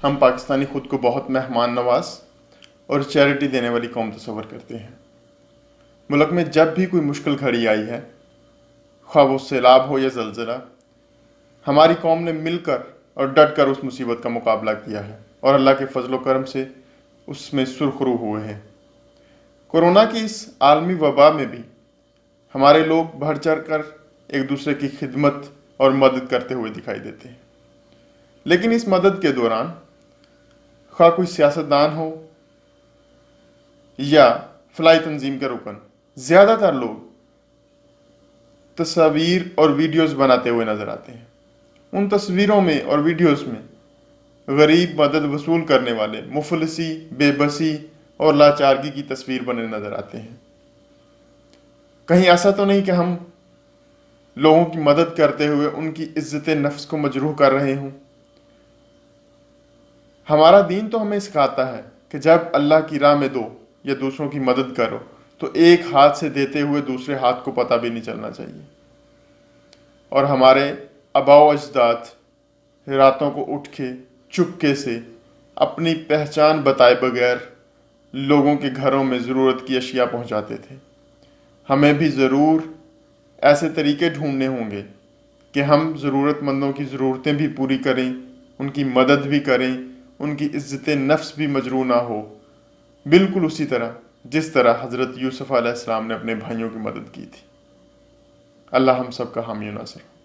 ہم پاکستانی خود کو بہت مہمان نواز اور چیریٹی دینے والی قوم تصور کرتے ہیں۔ ملک میں جب بھی کوئی مشکل گھڑی آئی ہے، خواہ وہ سیلاب ہو یا زلزلہ، ہماری قوم نے مل کر اور ڈٹ کر اس مصیبت کا مقابلہ کیا ہے اور اللہ کے فضل و کرم سے اس میں سرخرو ہوئے ہیں۔ کورونا کی اس عالمی وبا میں بھی ہمارے لوگ بڑھ چڑھ کر ایک دوسرے کی خدمت اور مدد کرتے ہوئے دکھائی دیتے ہیں، لیکن اس مدد کے دوران خواہ کوئی سیاستدان ہو یا فلاحی تنظیم کے رکن، زیادہ تر لوگ تصاویر اور ویڈیوز بناتے ہوئے نظر آتے ہیں۔ ان تصویروں میں اور ویڈیوز میں غریب مدد وصول کرنے والے مفلسی، بے بسی اور لاچارگی کی تصویر بنے نظر آتے ہیں۔ کہیں ایسا تو نہیں کہ ہم لوگوں کی مدد کرتے ہوئے ان کی عزت نفس کو مجروح کر رہے ہوں؟ ہمارا دین تو ہمیں سکھاتا ہے کہ جب اللہ کی راہ میں دو یا دوسروں کی مدد کرو تو ایک ہاتھ سے دیتے ہوئے دوسرے ہاتھ کو پتہ بھی نہیں چلنا چاہیے۔ اور ہمارے آباء و اجداد راتوں کو اٹھ کے چپکے سے اپنی پہچان بتائے بغیر لوگوں کے گھروں میں ضرورت کی اشیاء پہنچاتے تھے۔ ہمیں بھی ضرور ایسے طریقے ڈھونڈنے ہوں گے کہ ہم ضرورت مندوں کی ضرورتیں بھی پوری کریں، ان کی مدد بھی کریں، ان کی عزت نفس بھی مجروح نہ ہو، بالکل اسی طرح جس طرح حضرت یوسف علیہ السلام نے اپنے بھائیوں کی مدد کی تھی۔ اللہ ہم سب کا حامی و ناصر۔